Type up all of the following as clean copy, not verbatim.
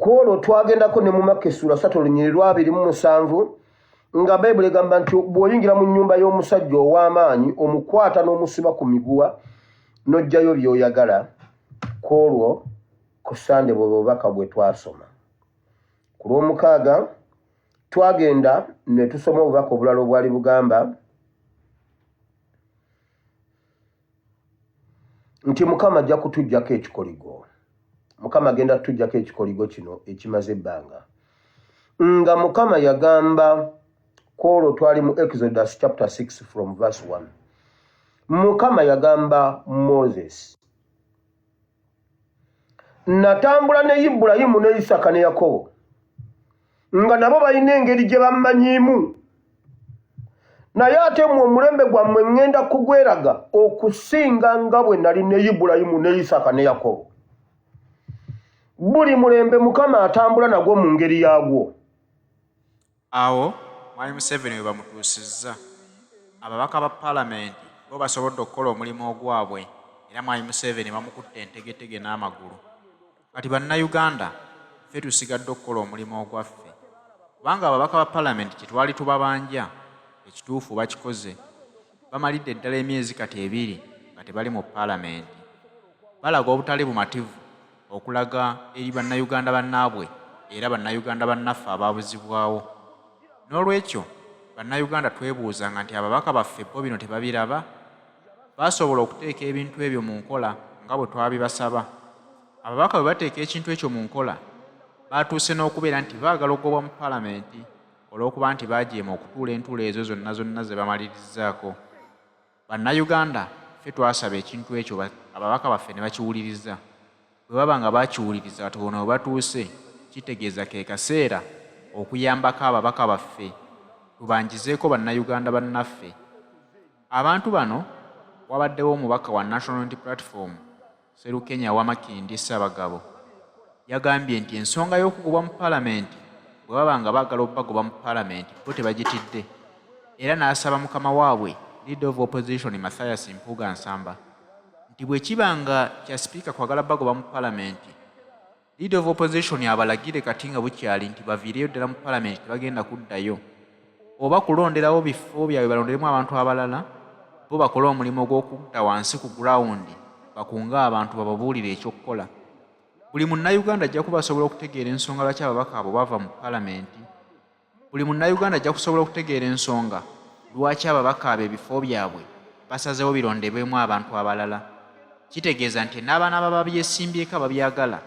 Kolo twagendako ne mu Makka essula 3:27 nga Bayibuli egamba nti bw'oyingira mu nnyumba y'omusajja ow'amaanyi omukwata n'omusiba ku miguwa n'ojjayo by'oyagala. Kwolwo ku Sande bwe bubaka bwe twasoma. Ku Lwomukaaga twagenda ne tusoma obubaka obulala obwali bugamba nti Mukama ajja kutuggyako ekikoligo. Mukama agenda kutuggyako ekikoligo kino ekimaze ebbanga. Nga Mukama yagamba, Kwolwo twali mu Exodus chapter 6 from verse 1. Mukama yagamba Moses, natambula ne Ibulayimu ne Isaka ne Yakobo nga nabo balina engeri gye bammanyiimu, naye ate mu omulembe gwammwe ŋŋenda kugweraga okusinga nga bwe nali ne Ibulayimu ne Isaka ne Yakobo. Buli mulembe Mukama atambula nagwo mu ngeri yaagwo. Awo Mwami Museveni we bamutuusizza, ababaka ba Paalamenti bo basobodde okukola omulimu ogwabwe, era Mwami Museveni bamukutte entegetege n'amagulu. Kati bannayuganda ffe tusigadde okukola omulimu ogwaffe, kubanga ababaka ba Paalamenti kye twali tubabanja ekituufu bakikoze. Bamalidde ddala emyezi kati 2 nga tebali mu Paalamenti. Balaga obutali bumativu okulaga eri bannayuganda bannaabwe era bannayuganda bannaffe abaabuzibwawo. N'olwekyo bannayuganda twebuuzanga nti ababaka baffe bo bino tebabiraba? Basobola okuteeka ebintu ebyo mu nkola nga bwe twabibasaba? Ababaka bwe bateeka ekintu ekyo mu nkola baatuuse n'okubeera nti baagala okugobwa mu Paalamenti olw'okuba nti baajeema okutuula entuula ezo zonna ze bamalirizaako. Bannayuganda ffe twasaba ekintu ekyo ababaka baffe ne bakiwuliriza. Bwe baba nga bakiwuliriza katono we batuuse, kitegeeza ke kaseera okuyambako ababaka baffe tubanjizeeko bannayuganda bannaffe. Abantu bano wabaddewo omubaka wa National Unity Platform Sserukenya Wamakindi Ssaabagabo yagambye nti ensonga y'okugobwa mu Paalamenti bwe baba nga baagala obbagoba mu Paalamenti bo tebagitidde, era n'asaba mukama waabwe Leader of Opposition Mathias Mpuuga Nsamba nti bwe kiba nga kya sipiika kwagala bagoba mu Paalamenti, Leader of Opposition abalagire kati nga bukyali nti baviireyo ddala mu Paalamenti tebagenda kuddayo, oba kulonderawo bifo byabwe balonderemu abantu abalala, bo bakole omulimu gw'okudda wansi ku gurawundi bakunga abantu bababuulire ekyokukola. Buli munnayuganda ajja kubasobola okutegeera ensonga lwaki ababaka abo bava mu Paalamenti. Buli munnayuganda ajja kusobola okutegeera ensonga lwaki ababaka abo ebifo byabwe basazeewo birondebwemu abantu abalala. Kitegeeza nti n'abaana baba byesimbyeko ababyagala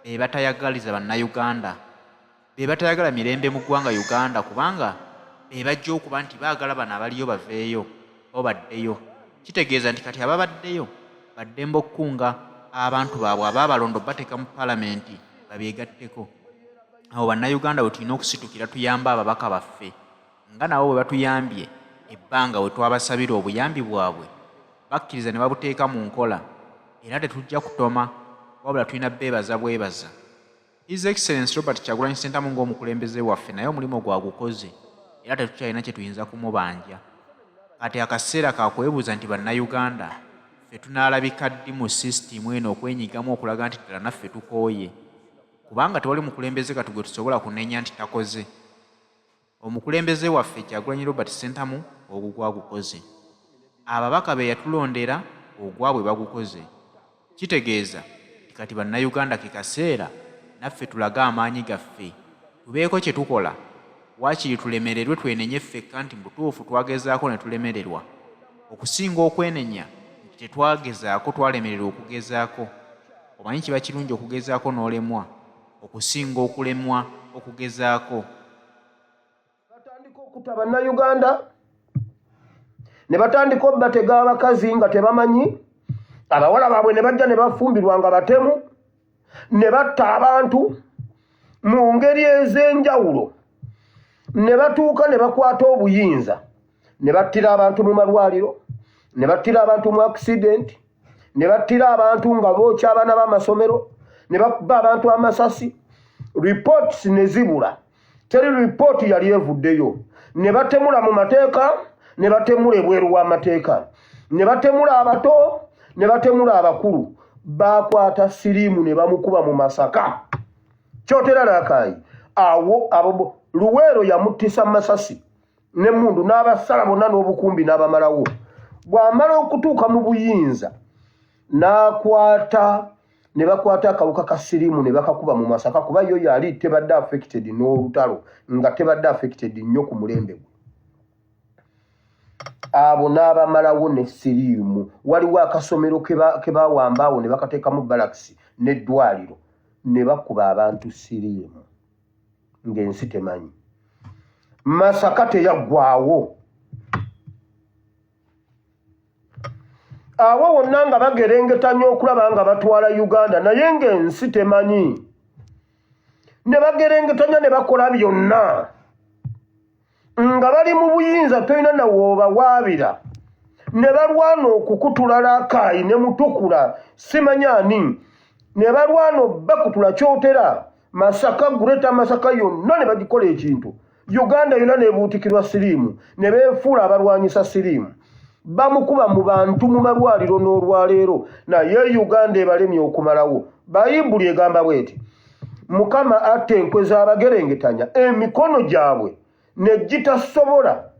be batayagaliza bannayuganda, be batayagala mirembe mu ggwanga Uganda, kubanga be bajja okuba nti baagala bano abaliyo baveeyo bo baddeyo. Kitegeeza nti kati ababaddeyo baddembe okukunga abantu baabwe abaabalondo bateeka mu Paalamenti babyegatteko. Awo bannayuganda bwe tulina okusitukira tuyamba ababaka baffe nga nabo bwe batuyambye ebbanga we twabasabira obuyambi bwabwe, bakkiriza ne babuteeka mu nkola, era tetujja kutoma wabula tulina beebaza bwebaza. His Excellency Robert Kyagulanyi Ssentamu ng'omukulembeze waffe naye omulimu gwagukoze era tetukyalina kye tuyinza kumubanja. Kati akaseera kakwebuuza nti bannayuganda ffe tunaalabika ddi mu sisitimu eno okwenyigamu okulaga nti ddala naffe tukooye, kubanga tewali mukulembeze kati gwe tusobola kunenya nti takoze. Omukulembeze waffe Kyagulanyi Robert Ssentamu ogwo gwagukoze, ababaka be yatulondera ogwabwe bagukoze. Kitegeeza nti kati bannayuganda ke kaseera naffe tulaga amaanyi gaffe, tubeeko kye tukola, waakiri tulemererwe twenenye ffekka nti mu butuufu twagezaako ne tulemererwa, okusinga okwenenya nti tetwagezaako twalemererwa okugezaako. Omanyi kiba kirungi okugezaako n'olemwa okusinga okulemwa okugezaako. Batandika okutta bannayuganda ne batandika obbatega abakazi nga tebamanyi, abawala baabwe ne bajja ne bafumbirwa nga batemu, ne batta abantu mu ngeri ez'enjawulo, ne batuuka ne bakwata obuyinza ne battira abantu mu malwaliro, ne battira abantu mu accident, ne battira abantu nga bookya abaana b'amasomero, ne bakuba abantu amasasi. Reports ne zibula, teri report yali evuddeyo. Ne batemula mu mateeka, ne batemula ebweru w'amateeka, ne batemula abato, ne batemula abakulu. Bakwata siriimu ne bamukuba mu Masaka kyotera Rakai awo abo Luweero yamuttisa masasi ne mundu n'abasala bonna n'obukumbi n'abamalawo bw'amala okutuuka mu buyinza n'akwata ne bakwata akawuka ka siriimu ne bakakuba mu Masaka kuba yo yali tebadde affected n'olutalo nga tebadde affected nnyo ku mulembe gwe abo n'abamalawo ne siriimu waliwo akasomero ke bawamba awo ne bakateekamu balakisi n'eddwaliro ne bakuba abantu siriimu ng'ensi temanyi Masaka teyaggwaawo awo wonna nga bagerengetanya okulaba nga batwala Uganda naye ng'ensi temanyi ne bagerengetanya ne bakola byonna nga bali mu buyinza tolina nawooba waabira ne balwana okukutula Rakai ne mutukula simanyani ne balwana bakutula kyotera Masaka Greater Masaka yonna ne bagikola ekintu Uganda yonna nebuutikirwa siriimu ne beefuula abalwanyisa siriimu bamukuba mu bantu mu malwaliro n'olwaleero naye Uganda ebalemye okumalawo Bayibuli egamba bweti Mukama atta enkwe z'abagerengetanya emikono gyabwe ne gitasobola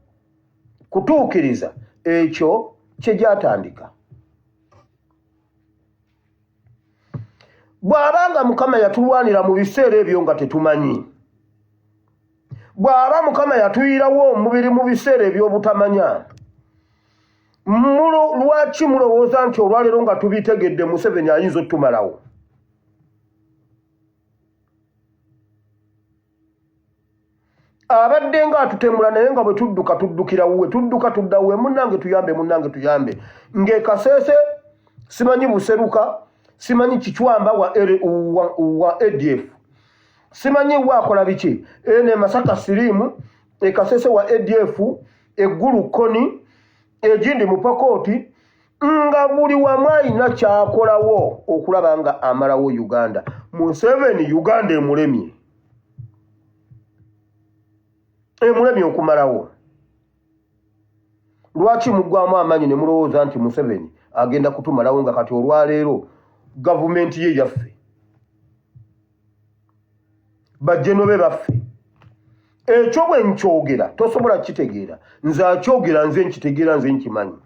kutuukiriza ekyo kye gyatandika bw'abanga Mukama yatulwanira mu biseera ebyo nga tetumanyi bw'aba Mukama yatuyirawo omubiri mu biseera eby'obutamanya lwaki mulowooza nti olwaleero nga tubitegedde Museveni ayinza otumalawo abadde nga atutemula naye nga bwe tuddukira wuwe tudda wuwe munnange tuyambe ng'ekaseese simanyi buseruka simanyi kichwamba wa ADF simanyi wakola biki ene Masaka siriimu ekaseese wa ADF eggulu koni egindi mu Pokoti nga buli wamu alina kyakolawo okulaba nga amalawo Uganda Museveni Uganda emulemye okumalawo lwaki muggwamu amaanyi ne mulowooza nti Museveni agenda kutumalawo nga kati olwaleero gavumenti ye yaffe bajjeno be baffe ekyo bwe nkyogera tosobola kitegeera nze akyogera nze nkitegeera nze nkimanyi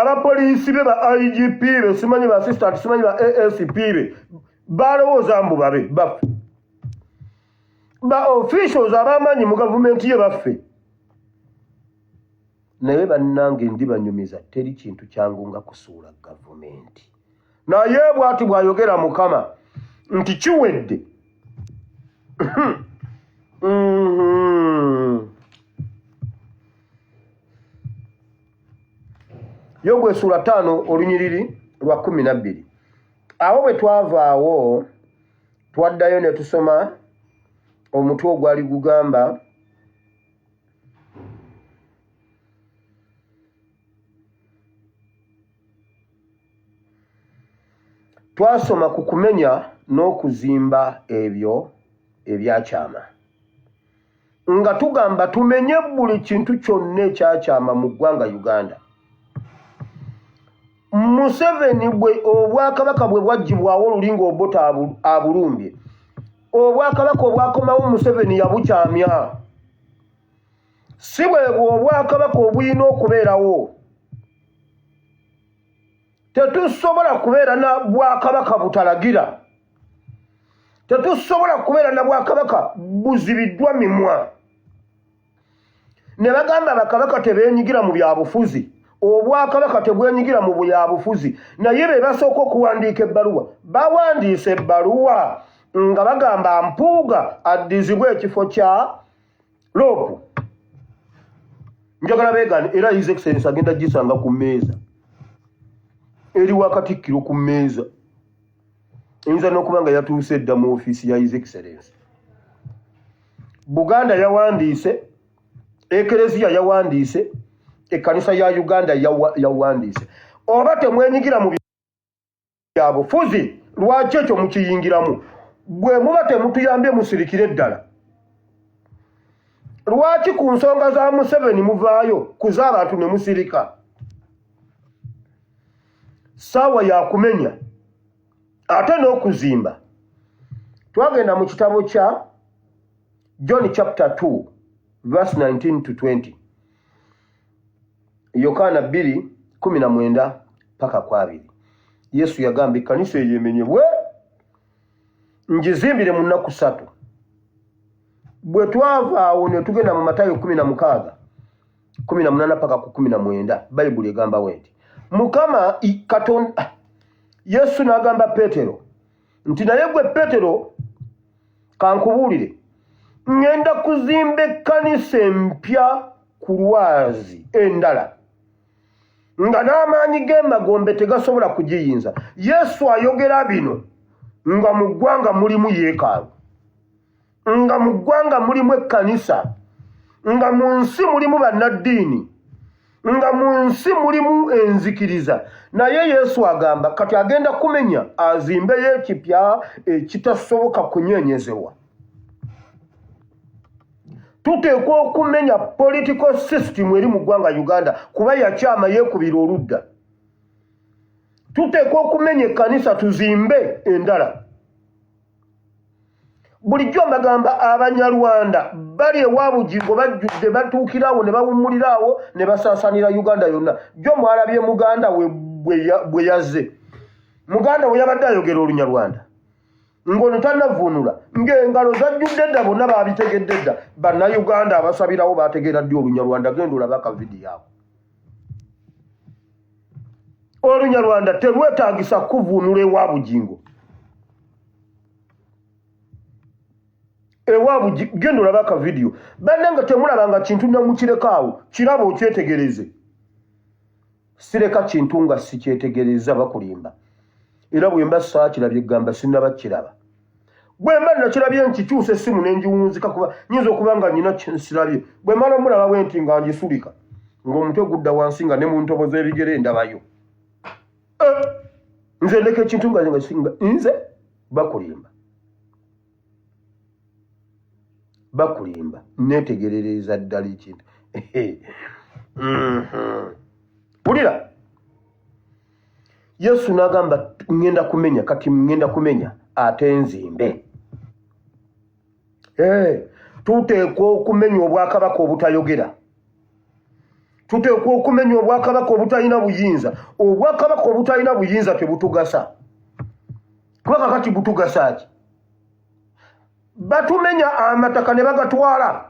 abapoliisi be ba IGP be simanyi ba assistant simanyi ba ASP be balowooza mbu babe baffe ba officials abamanyi mu gavumenti ye baffe naye bannange ndi banyumiza teri kintu kyangu nga kusuula gavumenti naye bw'ati bw'ayogera Mukama nti kiwedde Yogwe sura 5 olunyiriri lwa 12 awo bwe twavaawo twaddayo ne tusoma omutwe ogwali gugamba twasoma ku kumenya n'okuzimba ebyo ebyakyama nga tugamba tumenye buli kintu kyonna ekyakyama mu ggwanga Uganda Museveni bwe obwakabaka bwe bwaggyibwawo olulinga Obote abulumbye obwakabaka obwakomawo Museveni yabukyamya si bwe obwakabaka obulina okubeerawo tetusobola kubeera na bwakabaka butalagira tetusobola kubeera na bwakabaka buzibiddwa mimwa ne bagamba bakabaka tebeenyigira mu byabufuzi obwakabaka tebwenyigira mu byabufuzi naye be basooka okuwandiika ebbaluwa bawandiise ebbaluwa nga bagamba Mpuuga addizibwe ekifo kya Loopu njagala beegane era His Excellency agenda gisanga ku mmeeza eri wakatikkiro ku mmeeza eyinza n'okuba nga yatuuse dda mu ofiisi ya His Excellency Buganda yawandiise Ekereziya yawandiise ekkanisa ya Uganda yawandiise oba temwenyigira mu byabufuzi lwaki ekyo mukiyingiramu bwe muba temutuyambye musirikire ddala lwaki ku nsonga za Museveni muvaayo kuza abantu ne musirika saawa yakumenya ate n'okuzimba. Twagenda mu kitabo kya John chapter 2 verse 19 to 20. Yokaana 2:19 paka kwa 2. Yesu yagamba ekkanisa eyemenyebwe ngizimbire mu nnaku 3. Bwe twava awo ne tugenda mu Matayo 16:18 paka ku 19, Bayibuli egamba wenti. Mukama Katonda Yesu n'agamba Petero nti naye gwe Petero kankubuulire ngenda kuzimba ekkanisa empya ku lwazi endala nga n'amaanyi g'emagombe tegasobola kugiyinza. Yesu ayogera bino nga mu ggwanga mulimu yeekaalu, nga mu ggwanga mulimu ekkanisa, nga mu nsi mulimu bannaddiini, nga mu nsi mulimu enzikiriza. Naye Yesu agamba kati agenda kumenya azimbeyo ekipya ekitasoboka kunyeenyezebwa. Tuteekwa okumenya political system eri mu ggwanga Uganda kuba yakyama yeekubira oludda. Tuteekwa okumenya ekkanisa tuzimbe endala. Bulijjo mbagamba Abanyarwanda bali ewabugingo bajjudde batuukirawo ne bawummulirawo ne basaasaanira Uganda yonna. Jjo mwalabye Muganda bwe yazze. Muganda we yabadde ayogera Olunyarwanda ng'ono tannavuunula ng'engalo zajjudde dda bonna baabitegedde dda. Bannayuganda abasabirawo baategeera ddi Olunyarwanda? Genda olaba akavidiyo ako. Olunyarwanda terwetaagisa kuvuunula ewabugingo. Genda olaba akavidiyo. Bannanga temulabanga kintu namukirekawo kiraba okyetegereze. Sireka kintu nga sikyetegereza bakulimba. Era bwe mba saakirabye gamba sinnaba kiraba. Bwe mba nakirabye nkikyusa essimu n'engiwunzika kuba nyinza okuba nga nnina kyensirabye. Bwe mala omulaba wenti nga ngisulika ng'omutwe gudda wansi nga ne mu ntobo z'ebigere ndabayo. Nze ndeka ekintu nga singa nze bakulimba. Bakulimba netegerereza ddala ekintu. Pulira. Yesu n'agamba ngenda kumenya kati ngenda kumenya ate nzimbe. Tuteekwa okumenya obwakabaka obutayogera. Tuteekwa okumenya obwakabaka obutalina buyinza. Obwakabaka obutalina buyinza tebutugasa. Kuba kakati butugasa ki? Batumenya amataka ne bagatwala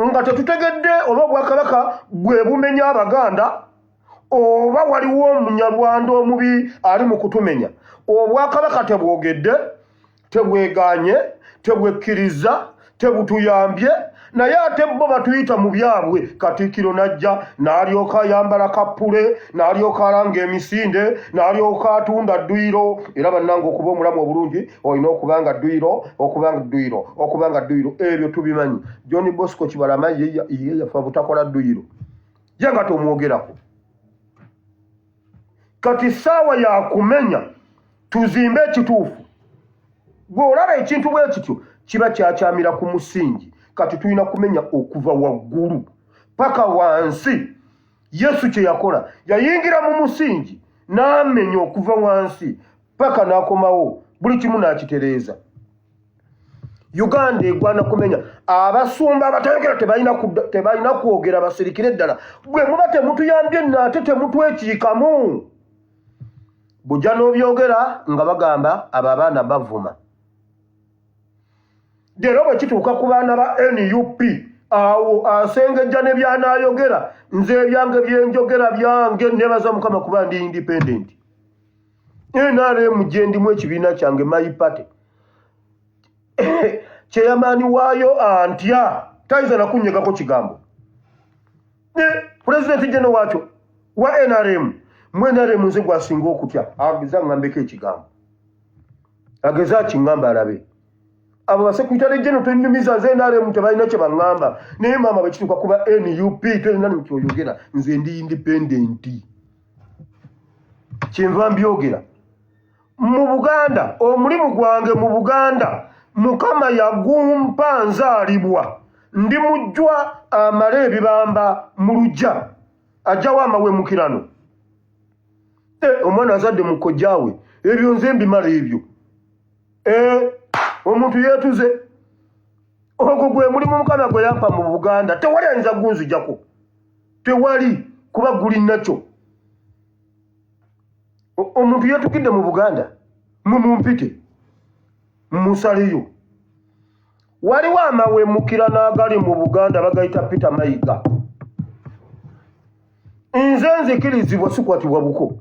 nga tetutegedde oba obwakabaka bwe bumenya Abaganda oba waliwo Omunyarwanda omubi ali mu kutumenya. Obwakabaka tebwogedde, tebweganye, tebwekkiriza, tebutuyambye, naye ate bo batuyita mu byabwe. Katikkiro najja n'alyoka ayambala kappule, n'alyoka alanga emisinde, n'alyoka atunda dduyiro. Era bannanga okuba omulamu obulungi olina okubanga dduyiro, okubanga dduyiro. Ebyo tubimanyi. John Bosco Kibalama ye yafa butakola dduyiro. Ye nga tomwogerako. Kati saawa ya kumenya tuzimbe ekituufu. Bw'olaba ekintu bwe kityo kiba kyakyamira ku musingi. Kati tulina kumenya okuva waggulu paka wansi. Yesu kye yakola yayingira mu musingi n'amenya okuva wansi paka n'akomawo buli kimu n'akitereeza. Uganda egwana kumenya. Abasumba abatayogera tebalina kwogera basirikire ddala. Bwe muba temutuyambye nate temutwekiikamu. Bujja n'obyogera nga bagamba abo abaana bavuma. Leero bwe kituuka ku baana ba NUP awo asengejja ne byanaayogera. Nze ebyange byenjogera byange nebaza Mukama kuba ndi independent. NRM gye ndimu ekibiina kyange my party. Chairman waayo antya tayinza nakunnyegako kigambo. President General wakyo wa NRM NRM nze gwasinga okutya ageza ngambeko ekigambo. Ageza kingamba alabe. Abo basekutale General twenyumiza ze NRM tebalina kye bangamba. Naye mama bwe kituuka kuba NUP twena nikyoyogera nze ndi independent. Kyenva mbyogera. Mu Buganda omulimu gwange mu Buganda Mukama yagumpa nzaalibwa. Ndi mujjwa amale ebibamba mu lujja. Ajjawo amawemukirano. Omwana azadde mu kojjaawe. Ebyo nze mbimala ebyo. omuntu yeetuze ogwo gwe mulimu Mukama gwe yampa mu Buganda tewali ayinza gunzijako tewali kuba guli nakyo omuntu yeetukidde mu Buganda mumumpite musaleyo waliwo amawemukira n'agali mu Buganda bagayita Peter Mayiga nze nzikirizibwa sikwatibwa buko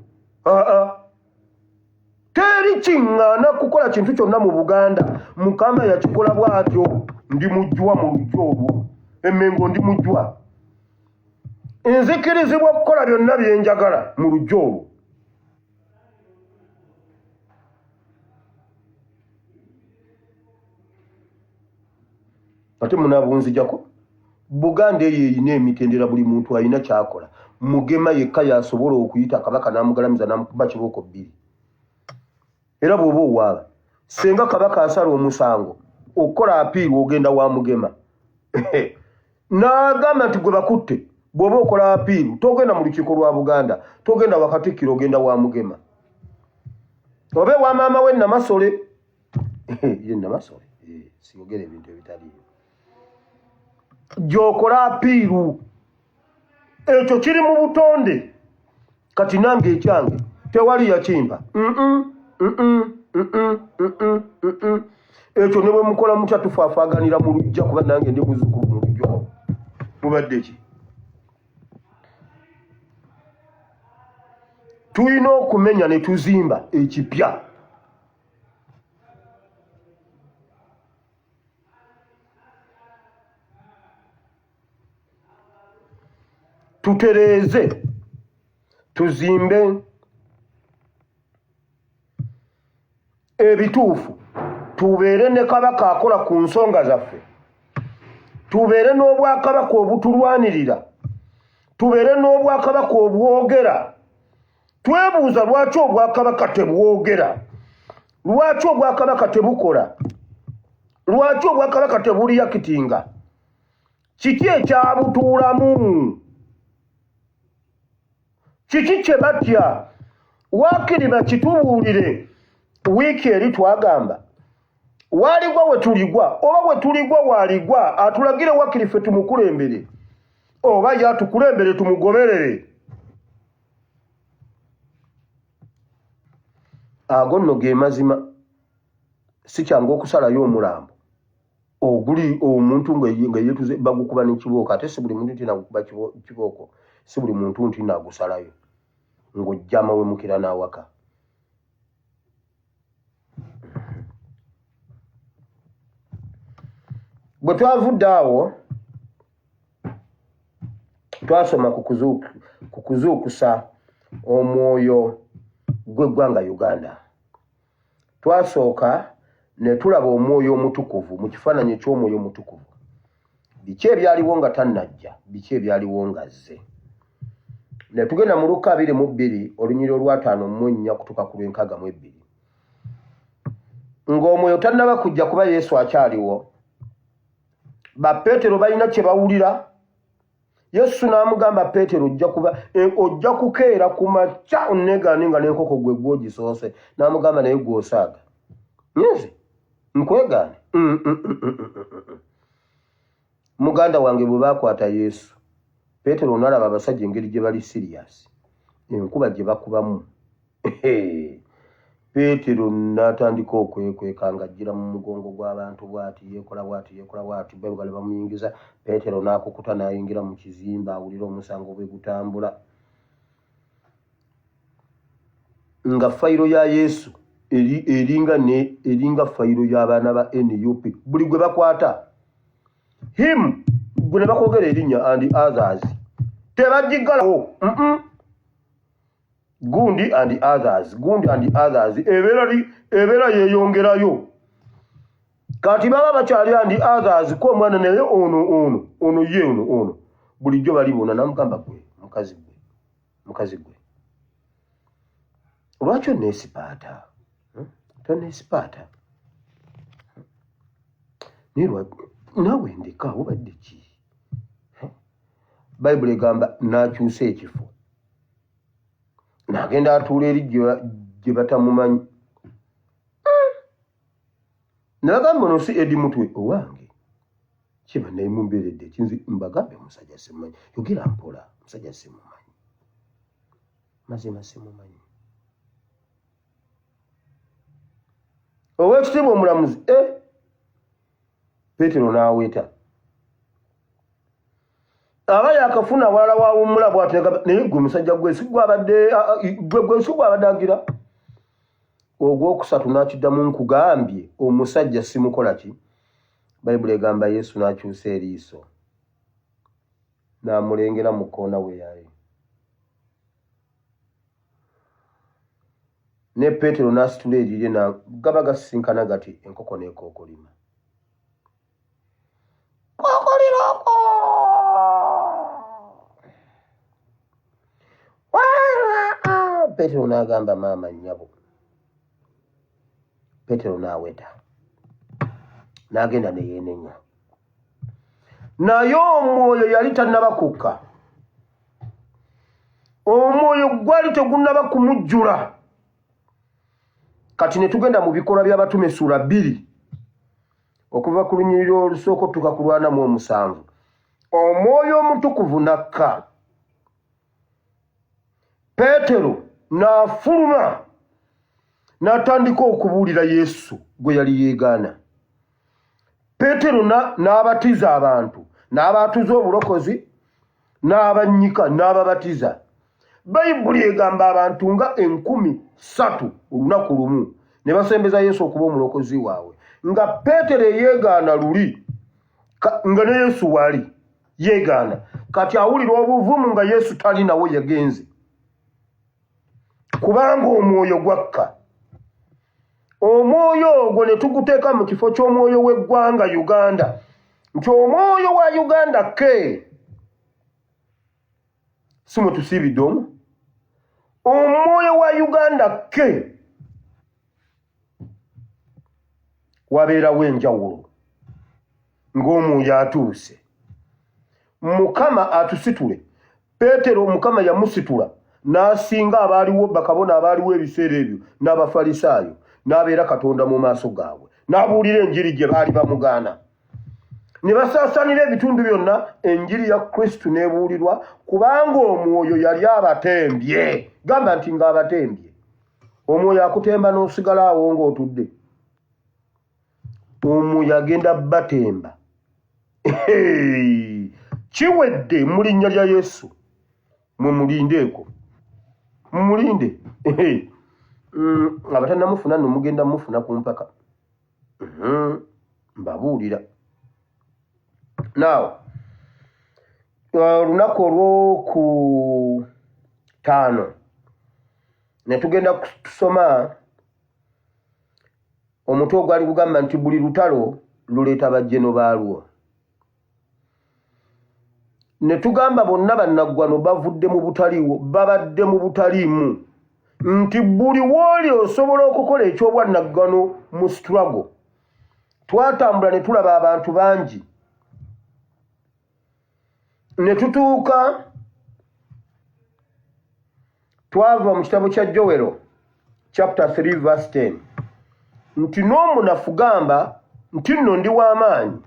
teri kiŋŋaana kukola kintu kyonna mu Buganda Mukama yakikola bw'atyo ndi mujjwa mu lujja olwo emmengo ndi mujjwa nzikirizibwa okukola byonna bye njagala mu lujja olwo ate munaabunzijako Buganda eyo erina emitendera buli muntu alina kyakola Mugema yekka yasobola okuyita Kabaka n'amugalamiza n'amukuba kibooko 2 era bw'oba owaaba senga Kabaka asala omusango okukola apiiri ogenda wa Mugema n'agamba nti gwe bakutte bw'oba okola apiiri togenda mu lukiiko lwa Buganda togenda wakatikkiro ogenda wa Mugema obe wa maama we Namasole ye Namasole siyogera ebintu ebitaliyo gyokola apiiru ekyo kiri mu butonde kati nange ekyange tewali yakimpa ekyo ne bwe mukola mutya tufaafaganira mu lujja kuba nange ndi muzzukulu mu lujja mubadde ki tulina okumenya ne tuzimba ekipya tutereeze tuzimbe ebituufu tubeere ne Kabaka akola ku nsonga zaffe tubeere n'Obwakabaka obutulwanirira tubeere n'Obwakabaka obwogera twebuuza lwaki Obwakabaka tebwogera lwaki Obwakabaka tebukola lwaki Obwakabaka tebuliyakitinga kiki ekyabutuulamu kiki kye batya waakiri bakitubuulire wiiki eri twagamba waaligwa we tuligwa oba we tuligwa waaligwa atulagire waakiri ffe tumukulembere oba yatukulembere tumugoberere ago nno ge mazima si kyangu okusalayo omulambo oguli omuntu nga yeetuze bagukuba n'ekibooko ate si buli muntu nti nagukuba kibooko si buli muntu nti nagusalayo ng'ojja amawemukira n'awaka bwe twavudde awo twasoma ku kuzuukusa omwoyo gw'eggwanga Uganda twasooka ne tulaba omwoyo omutukuvu mu kifaananyi eky'omwoyo omutukuvu biki ebyaliwo nga tannajja biki ebyaliwo nga azze ne tugenda mu Luka 22 olunyiriro lwa 5 kutuuka ku 62 ng'omwoyo tannaba kujja kuba Yesu akyaliwo ba Peetero balina kye bawulira Yesu n'amugamba Peetero ojja kukeera ku makya onneegaane nga n'enkoko gwe gw'ogisoose n'amugamba naye gw'osaaga nze nkwegaane muganda wange bwe baakwata Yesu Peetero n'alaba abasajja engeri gye bali siriyasi enkuba gye bakubamu Peetero n'atandika okwekweka ng'ajjira mu mugongo gw'abantu bw'ati yeekola bw'ati bwe bamuyingiza Peetero n'akukuta n'ayingira mu kizimba awulira omusango bwe gutambula nga fayiro ya Yesu eringa fayiro y'abaana ba NUP buli gwe bakwata him gwe ne bakwogera erinnya and others tebagigalawo gundi and others ebeera yeeyongerayo kati baba bakyali and others ko omwana naye ono ye ono bulijjo bali bona namugamba gwe mukazi gwe lwaki oneesipaata toneesipaata nawe ndeka obadde ki bayibuli egamba n'akyusa ekifo n'agenda atuula eri gye batamumanyi nagamba ono si Edi mutwe owange kiba naye mumbeeredde kinzi mbagambe musajja simumanyi yogera mpola musajja simumanyi mazima simumanyi owekitiibwa omulamuzi Petero n'aweeta aba yakafuna awalala wawummula bw'ateeka naye gwe musajja gwe si gwabadde agira ogwokusatu n'akiddamu nkugambye omusajja simukola ki bayibuli egamba Yesu n'akyusa eriiso n'amulengera mu kkoona we yali ne Petero n'asitula erirye gaba gasisinkana gati enkoko n'ekookolima kookoliroko Petero n'agamba maama nnyabo Petero n'aweta n'agenda ne yeenenya naye omwoyo yali tannabakukka omwoyo gwali tegunnaba kumujjula kati ne tugenda mu bikolwa by'abatume ssuula 2 okuva ku lunyiriri olusooka otuuka ku 47 omwoyo omutukuvu nakka Petero n'afuluma n'atandika okubuulira Yesu gwe yali yeegaana Petero n'abatiza abantu n'abatuza obulokozi n'abannyika n'ababatiza bayibuli egamba abantu nga 3,000 olunaku lumu ne basembeza Yesu okuba omulokozi waabwe nga Petero yeegaana luli nga ne Yesu wali yeegaana kati awulira obuvumu nga Yesu tali nawe yagenze kubanga omwoyo gwakka omwoyo ogwo ne tuguteeka mu kifo ky'omwoyo w'eggwanga Uganda nti omwoyo wa Uganda ke si mwe tusiibidde omwoyo wa Uganda ke wabeerawo enjawulo ng'omwoyo atuuse Mukama atusitule Petero Mukama yamusitula n'asinga abaaliwo bakabona abaaliwo ebiseera ebyo n'abafalisaayo n'abeera Katonda mu maaso gaabwe n'abuulira enjiri gye baali bamugaana ne basaasaanira ebitundu byonna enjiri ya Kristo n'ebuulirwa kubanga omwoyo yali abatembye gamba nti ng'abatembye omwoyo akutemba n'osigala awo ng'otudde omwoyo agenda batemba kiwedde mu linnya lya Yesu mwe mulindeeko mumulinde abatannamufuna nno mugenda mufuna ku mpaka mbabuulira naawe olunaku olwoku 5 ne tugenda kusoma omutwe ogwali gugamba nti buli lutalo luleeta bajjeno baalwo ne tugamba bonna bannaggwano bavudde mu butaliiwo babadde mu butaliimu nti buli wooli osobola okukola ekyobwannaggwano mu struggle twatambula ne tulaba abantu bangi ne tutuuka twava mu kitabo kya Joel chapter 3 verse 10 nti n'omunafu gamba nti nno ndi w'amaanyi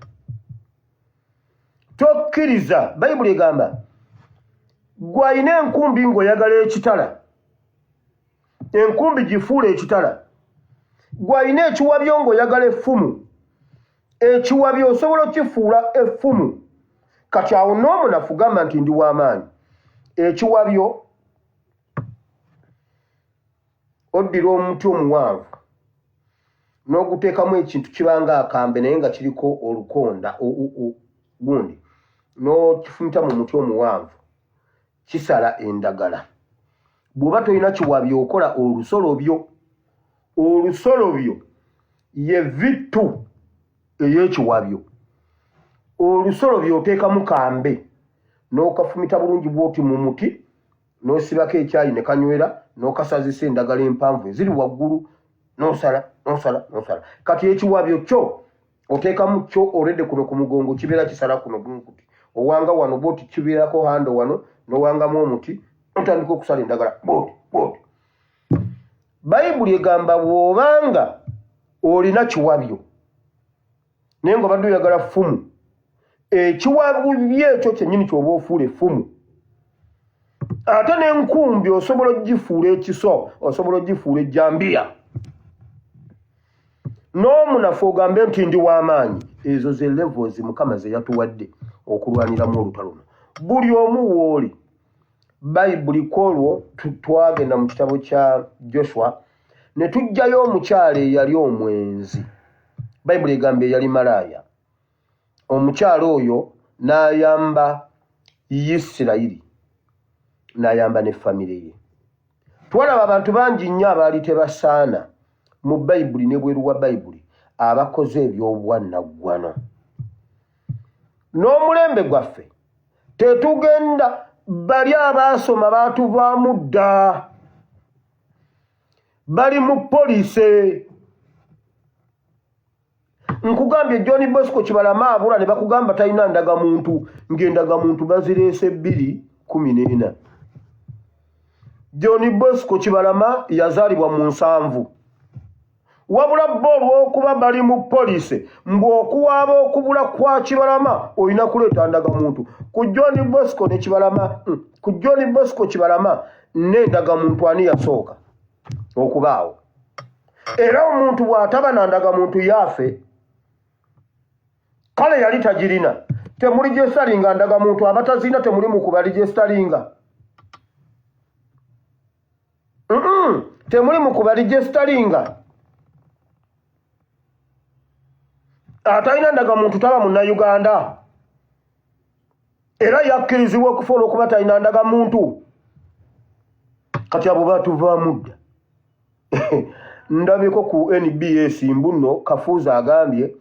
tokkiriza bayibuli egamba gw'alina enkumbi ng'oyagala ekitala enkumbi gifuula ekitala gw'alina ekiwabyo ng'oyagala effumu ekiwabyo osobola okifuula effumu kati awo n'omunafu gamba nti ndi w'amaanyi ekiwabyo oddira omuti omuwanvu n'oguteekamu ekintu kibanga akambe naye nga kiriko olukonda gundi n'okifumita mu muti omuwanvu kisala endagala bw'oba tolina kiwabyo okola olusolobyo ye vittu ey'ekiwabyo olusolobyo oteekamu kambe n'okafumita bulungi bw'oti mu muti n'osibako ekyayi ne kanywera n'okasazisa endagala empanvu eziri waggulu n'osala kati ekiwabyo kyo oteekamu kyo olredde kuno ku mugongo kibeera kisala kuno gunkuti owanga wano bwoti kibeerako hando wano n'owangamu omuti otandika okusala endagala bwoti bayibuli egamba bw'obanga olina kiwabyo naye ng'obadde oyagala ffumu ekiwabuli ekyo kyennyini ky'oba ofuula effumu ate n'enkumbi osobola ogifuula ekiso osobola ogifuula ejjambiya n'omunafu ogambe nti ndi w'amaanyi ezo ze levels Mukama ze yatuwadde okulwaniramu olutalo luno buli omu w'oli bayibuli kwolwo twagenda mu kitabo kya Joshua ne tujjayo omukyala eyali omwenzi bayibuli egamba eyali malaaya omukyala oyo n'ayamba Isirayiri n'ayamba ne famire ye twalaba abantu bangi nnyo abaali tebasaana mu bayibuli ne bweru wa bayibuli abakoze eby'obwannaggwano n'omulembe gwaffe tetugenda bali abaasoma baatuvaamu dda bali mu poliisi nkugambye John Bosco Kibalama abula ne bakugamba talina ndagamuntu ng'endagamuntu bazireese 2:14 John Bosco Kibalama yazaalibwa mu 7 wabula bo olw'okuba bali mu poliisi mbw'okuwaaba okubula kwa Kibalama olina kuleeta ndagamuntu ku John Bosco ne Kibalama ku John Bosco Kibalama n'endagamuntu ani yasooka okubaawo era omuntu bw'ataba na ndagamuntu yaafe kale yali tagirina temuli gyestalinga ndagamuntu abatazina temuli mu kubali gyestalinga temuli mu kubali gyestalinga atalina ndagamuntu taba munnayuganda era yakkirizibwa okufa olw'okuba talina ndagamuntu kati abo baatuvaamu dda ndabyeko ku NBS mbuno Kafuuza agambye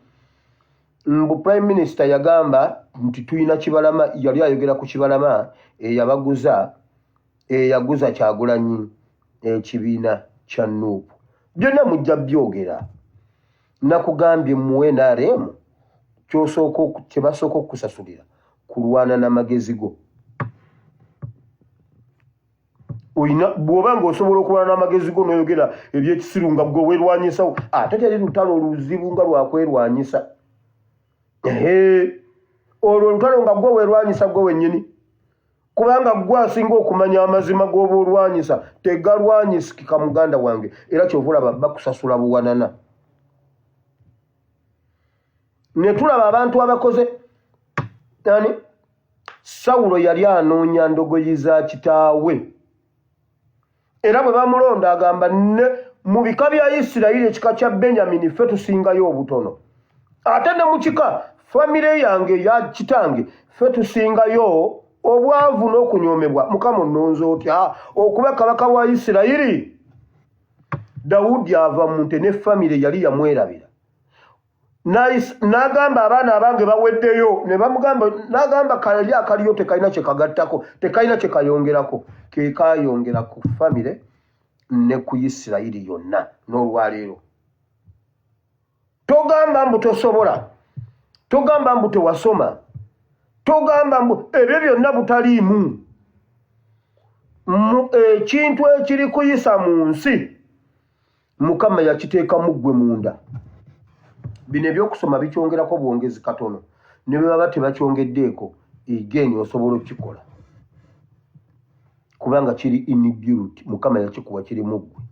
mbu Prime Minister yagamba nti tuyina Kibalama yali ayogera ku Kibalama eyaguza Kyagulanyi ekibiina kya Nuupu byonna mujja byogera nakugambye muwe NRM kyebasooka okusasulira kulwana n'amagezi go bw'oba ng'osobola okulwana n'amagezi go n'oyogera ebyekisiru nga bwe weerwanyisawo ate teri lutalo oluzibu nga lwakwerwanyisa olwo olutalo nga gwe weerwanyisa gwe wennyini kubanga gwe asinga okumanya amazima g'oba olwanyisa tegalwanyisikika muganda wange era kyova olaba bakusasula buwanana ne tulaba abantu abakoze Sawulo yali anoonya ndogoyi za kitaawe era bwe bamulonda agamba mu bika bya Isirayiri ekika kya Benyamini ffe tusingayo obutono ate ne mu kika famire yange ya kitange ffe tusingayo obwavu n'okunyoomebwa Mukama onnonze otya okuba kabaka wa Isirayiri Dawudi ava mu nte ne famire yali yamwerabira n'agamba abaana abange baweddeyo ne bamugamba n'agamba kali akaliyo tekalina kye kagattako tekalina kye kayongerako ke kayongera ku famire ne ku Isirayiri yonna n'olwaleero togamba mbu tosobola togamba mbu tewasoma togamba mbu ebyo byonna butaliimu ekintu ekiri kuyisa mu nsi Mukama yakiteekamu ggwe munda bino ebyokusoma bikyongerako bwongezi katono ne bwe baba tebakyongeddeeko egeni osobola okukikola kubanga kiri inbuilt Mukama yakikuwa kiri mu ggwe